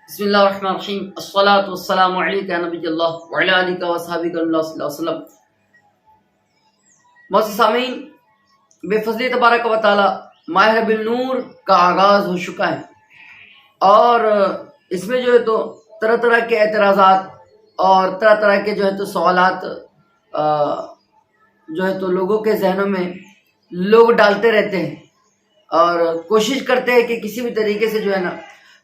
بسم اللہ الرحمن الرحیم الصلاۃ والسلام علیک یا نبی اللہ وعلی آلک و اصحابہ صلی اللہ علیہ وسلم۔ معزز سامعین، بے فضل تبارک و تعالی ماہ ربیع النور کا آغاز ہو چکا ہے، اور اس میں جو ہے تو طرح طرح کے اعتراضات اور طرح طرح کے جو ہے تو سوالات جو ہے تو لوگوں کے ذہنوں میں لوگ ڈالتے رہتے ہیں، اور کوشش کرتے ہیں کہ کسی بھی طریقے سے جو ہے نا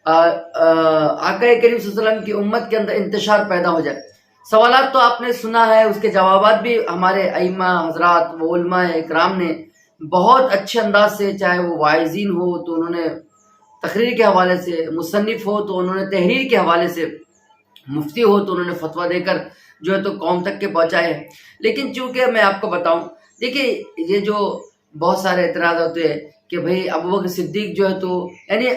آقا کریم صلی اللہ علیہ وسلم کی امت کے اندر انتشار پیدا ہو جائے۔ سوالات تو آپ نے سنا ہے، اس کے جوابات بھی ہمارے ائمہ حضرات و علماء اکرام نے بہت اچھے انداز سے، چاہے وہ واعظین ہو تو انہوں نے تقریر کے حوالے سے، مصنف ہو تو انہوں نے تحریر کے حوالے سے، مفتی ہو تو انہوں نے فتویٰ دے کر جو ہے تو قوم تک کے پہنچائے ہیں۔ لیکن چونکہ میں آپ کو بتاؤں، دیکھیے یہ جو بہت سارے اعتراض ہوتے ہیں کہ بھئی ابوبکر صدیق جو ہے تو یعنی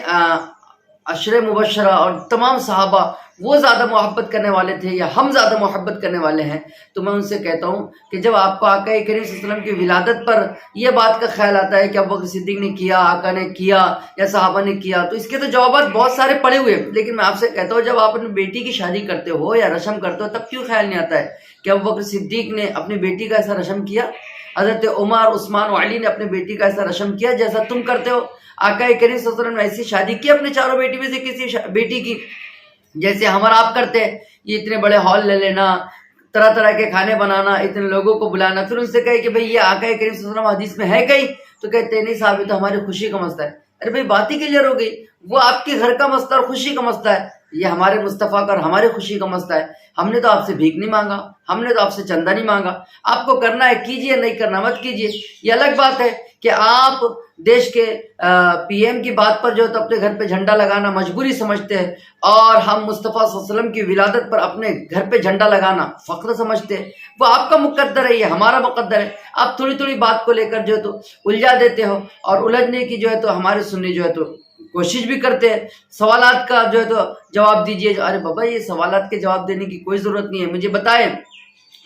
عشر مبشرہ اور تمام صحابہ وہ زیادہ محبت کرنے والے تھے یا ہم زیادہ محبت کرنے والے ہیں، تو میں ان سے کہتا ہوں کہ جب آپ کو آقا کریم صلی اللہ علیہ وسلم کی ولادت پر یہ بات کا خیال آتا ہے کہ ابوبکر صدیق نے کیا، آقا نے کیا یا صحابہ نے کیا، تو اس کے تو جوابات بہت سارے پڑے ہوئے ہیں۔ لیکن میں آپ سے کہتا ہوں، جب آپ اپنی بیٹی کی شادی کرتے ہو یا رشم کرتے ہو، تب کیوں خیال نہیں آتا ہے کہ ابوبکر صدیق نے اپنی بیٹی کا ایسا رشم کیا، حضرت عمر، عثمان و علی نے اپنی بیٹی کا ایسا رشم کیا جیسا تم کرتے ہو؟ آقا کریم صلی اللہ علیہ وسلم نے ایسی شادی کی اپنے چاروں بیٹی میں سے کسی بیٹی کی جیسے ہم اور آپ کرتے ہیں؟ یہ اتنے بڑے ہال لے لینا، طرح طرح کے کھانے بنانا، اتنے لوگوں کو بلانا، پھر ان سے کہے کہ بھئی یہ آقا کریم صلی اللہ علیہ وسلم حدیث میں ہے کہیں؟ تو کہتے ہیں نہیں صاحب، یہ تو ہماری خوشی کا مسئلہ ہے۔ ارے بھئی بات ہی کلیئر ہو گئی، وہ آپ کے گھر کا مسئلہ اور خوشی کا مسئلہ ہے، یہ ہمارے مصطفیٰ کا اور ہماری خوشی کا مسئلہ ہے۔ ہم نے تو آپ سے بھیک نہیں مانگا، ہم نے تو آپ سے چندہ نہیں مانگا، آپ کو کرنا ہے کیجئے، نہیں کرنا مت کیجئے۔ یہ الگ بات ہے کہ آپ دیش کے پی ایم کی بات پر جو ہے تو اپنے گھر پہ جھنڈا لگانا مجبوری سمجھتے ہیں، اور ہم مصطفیٰ صلی اللہ علیہ وسلم کی ولادت پر اپنے گھر پہ جھنڈا لگانا فخر سمجھتے ہیں۔ وہ آپ کا مقدر ہے، یہ ہمارا مقدر ہے۔ آپ تھوڑی تھوڑی بات کو لے کر جو ہے تو الجھا دیتے ہو، اور الجھنے کی جو ہے تو ہمارے سنی جو ہے تو کوشش بھی کرتے ہیں۔ سوالات کا جو ہے تو جواب دیجئے۔ ارے بابا، یہ سوالات کے جواب دینے کی کوئی ضرورت نہیں ہے۔ مجھے بتائیں،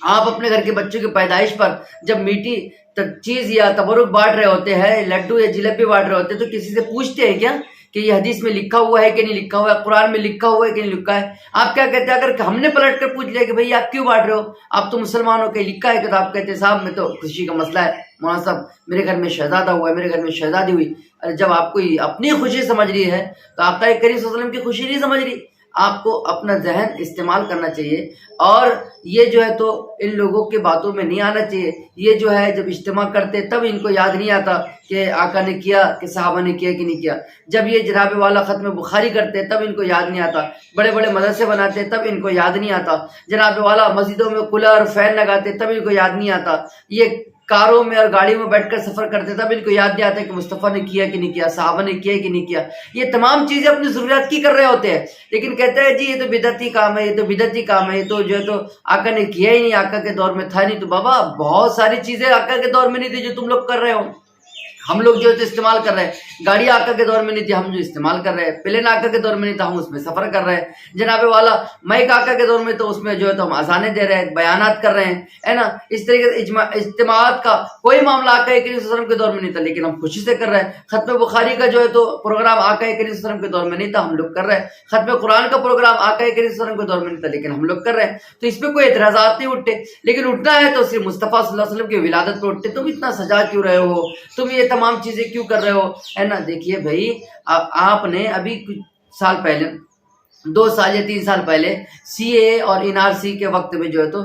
آپ اپنے گھر کے بچوں کی پیدائش پر جب میٹھی چیز یا تبرک بانٹ رہے ہوتے ہیں، لڈو یا جلیبی بانٹ رہے ہوتے ہیں، تو کسی سے پوچھتے ہیں کیا کہ یہ حدیث میں لکھا ہوا ہے کہ نہیں لکھا ہوا ہے، قرآن میں لکھا ہوا ہے کہ نہیں لکھا ہے؟ آپ کیا کہتے ہیں اگر ہم نے پلٹ کر پوچھ لیا کہ بھئی آپ کیوں بانٹ رہے ہو، آپ تو مسلمان ہو، کہ لکھا ہے کہ؟ تو آپ کہتے ہیں صاحب میں تو خوشی کا مسئلہ ہے، مولانا صاحب میرے گھر میں شہزادہ ہوا ہے، میرے گھر میں شہزادی ہوئی۔ ارے جب آپ کو اپنی خوشی سمجھ رہی ہے تو آقا کریم صلی اللہ علیہ وسلم کی خوشی نہیں سمجھ رہی؟ آپ کو اپنا ذہن استعمال کرنا چاہیے، اور یہ جو ہے تو ان لوگوں کے باتوں میں نہیں آنا چاہیے۔ یہ جو ہے جب اجتماع کرتے تب ان کو یاد نہیں آتا کہ آقا نے کیا، کہ صحابہ نے کیا کہ نہیں کیا۔ جب یہ جناب والا ختم بخاری کرتے تب ان کو یاد نہیں آتا۔ بڑے بڑے مدرسے بناتے تب ان کو یاد نہیں آتا۔ جناب والا مسجدوں میں کولر فین لگاتے تب ان کو یاد نہیں آتا۔ یہ کاروں میں اور گاڑیوں میں بیٹھ کر سفر کرتے تب ان کو یاد نہیں آتا کہ مصطفیٰ نے کیا کہ نہیں کیا، صحابہ نے کیا کہ نہیں کیا۔ یہ تمام چیزیں اپنی ضروریات کی کر رہے ہوتے ہیں، لیکن کہتے ہیں جی یہ تو بدعتی کام ہے، یہ تو بدعتی کام ہے، یہ تو جو ہے تو آقا نے کیا ہی نہیں، آقا کے دور میں تھا نہیں۔ تو بابا بہت ساری چیزیں آقا کے دور میں نہیں تھی جو تم لوگ کر رہے ہو۔ ہم لوگ جو ہے تو استعمال کر رہے ہیں، گاڑی آقا کے دور میں نہیں تھی، ہم جو استعمال کر رہے ہیں، پلین آقا کے دور میں نہیں تھا، ہم اس میں سفر کر رہے ہیں۔ جناب والا مائک آقا کے دور میں تو اس میں جو ہے تو ہم اذانیں دے رہے ہیں، بیانات کر رہے ہیں، ہے نا۔ اس طریقے سے اجتماعات کا کوئی معاملہ آقا کریم صلی اللہ علیہ وسلم کے دور میں نہیں تھا، لیکن ہم خوشی سے کر رہے ہیں۔ ختم بخاری کا جو ہے تو پروگرام آقا کریم صلی اللہ علیہ وسلم کے دور میں نہیں تھا، ہم لوگ کر رہے ہیں۔ ختم قرآن کا پروگرام آقا کریم صلی اللہ علیہ وسلم کے دور میں نہیں تھا، لیکن ہم لوگ کر رہے ہیں۔ تو اس پہ کوئی اعتراضات نہیں اٹھتے، لیکن اٹھنا ہے تو صرف مصطفیٰ صلی اللہ علیہ وسلم کی ولادت پہ اٹھتے۔ تم اتنا سجا کیوں رہے ہو، تم یہ تمام چیزیں کیوں کر رہے ہو، ہے نا۔ دیکھیے بھائی، آپ نے ابھی کچھ سال پہلے، 2 سال یا 3 سال پہلے سی اے اور این آر سی کے وقت میں جو ہے تو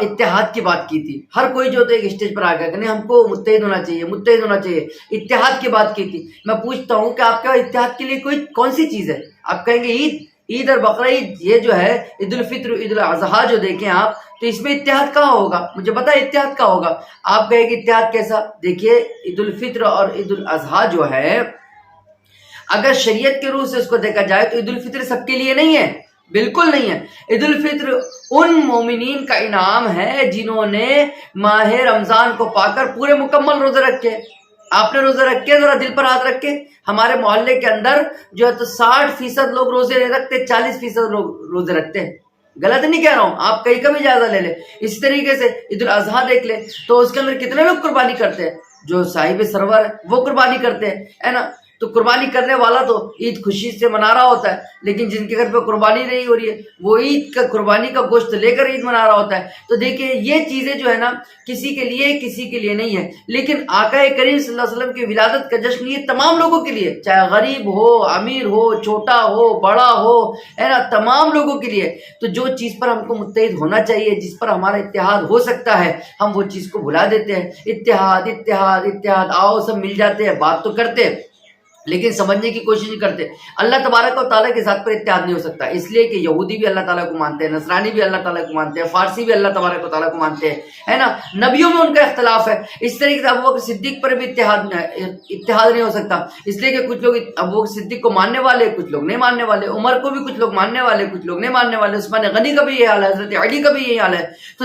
اتحاد کی بات کی تھی۔ ہر کوئی جو تو ایک اسٹیج پر آ گیا کہ نہیں، ہم کو متحد ہونا چاہیے، متحد ہونا چاہیے، اتحاد کی بات کی تھی۔ میں پوچھتا ہوں کہ آپ کے اتحاد کے لیے کون سی چیز ہے؟ آپ کہیں گے عید اور بقرہ عید، یہ جو ہے عید الفطر، عید الاضحیٰ جو دیکھیں آپ، تو اس میں اتحاد کہاں ہوگا؟ مجھے پتا اتحاد کہاں ہوگا۔ آپ کہیں گے اتحاد کیسا؟ دیکھیے عید الفطر اور عید الاضحیٰ جو ہے، اگر شریعت کے روح سے اس کو دیکھا جائے تو عید الفطر سب کے لیے نہیں ہے، بالکل نہیں ہے۔ عید الفطر ان مومنین کا انعام ہے جنہوں نے ماہ رمضان کو پا کر پورے مکمل روزے رکھے۔ آپ نے روزے رکھے، ذرا دل پر ہاتھ رکھے۔ ہمارے محلے کے اندر جو ہے تو 60% لوگ روزے نہیں رکھتے، 40% لوگ روزے رکھتے ہیں۔ غلط نہیں کہہ رہا ہوں، آپ کہیں کا بھی اجازہ لے لیں۔ اس طریقے سے عید الاضحیٰ دیکھ لیں تو اس کے اندر کتنے لوگ قربانی کرتے ہیں؟ جو صاحب سرور ہے وہ قربانی کرتے ہیں، ہے نا۔ تو قربانی کرنے والا تو عید خوشی سے منا رہا ہوتا ہے، لیکن جن کے گھر پہ قربانی نہیں ہو رہی ہے وہ عید کا قربانی کا گوشت لے کر عید منا رہا ہوتا ہے۔ تو دیکھیں یہ چیزیں جو ہے نا کسی کے لیے نہیں ہے، لیکن آقا کریم صلی اللہ علیہ وسلم کی ولادت کا جشن یہ تمام لوگوں کے لیے، چاہے غریب ہو، امیر ہو، چھوٹا ہو، بڑا ہو، ہے نا، تمام لوگوں کے لیے۔ تو جو چیز پر ہم کو متحد ہونا چاہیے، جس پر ہمارا اتحاد ہو سکتا ہے، ہم وہ چیز کو بھلا دیتے ہیں۔ اتحاد اتحاد اتحاد، آؤ سب مل جاتے ہیں، بات تو کرتے ہیں لیکن سمجھنے کی کوشش نہیں کرتے۔ اللہ تبارک و تعالیٰ کے ذات پر اتحاد نہیں ہو سکتا، اس لیے کہ یہودی بھی اللہ تعالیٰ کو مانتے ہیں، نصرانی بھی اللہ تعالیٰ کو مانتے ہیں، فارسی بھی اللہ تبارک و تعالیٰ کو مانتے ہیں، ہے نا، نبیوں میں ان کا اختلاف ہے۔ اس طریقے سے ابوبکر صدیق پر بھی اتحاد نہیں ہو سکتا، اس لیے کہ کچھ لوگ ابوبکر صدیق کو ماننے والے، کچھ لوگ نہیں ماننے والے، عمر کو بھی کچھ لوگ ماننے والے، کچھ لوگ نہیں ماننے والے، عثمان غنی کا بھی یہ حال ہے، حضرت علی کا بھی یہی حال ہے۔ تو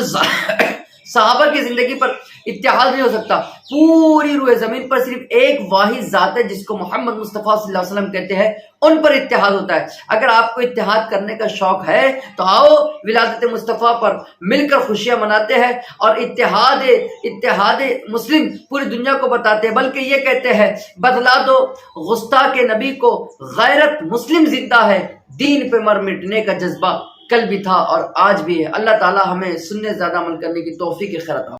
صحابہ کی زندگی پر اتحاد نہیں ہو سکتا۔ پوری روئے زمین پر صرف ایک واحد ذات ہے جس کو محمد مصطفیٰ صلی اللہ علیہ وسلم کہتے ہیں، ان پر اتحاد ہوتا ہے۔ اگر آپ کو اتحاد کرنے کا شوق ہے تو آؤ ولادت مصطفیٰ پر مل کر خوشیاں مناتے ہیں اور اتحاد مسلم پوری دنیا کو بتاتے ہیں، بلکہ یہ کہتے ہیں بتلا دو گستاخ نبی کو غیرت مسلم زندہ ہے، دین پہ مر مٹنے کا جذبہ کل بھی تھا اور آج بھی ہے۔ اللہ تعالی ہمیں سننے زیادہ عمل کرنے کی توفیق خیر عطا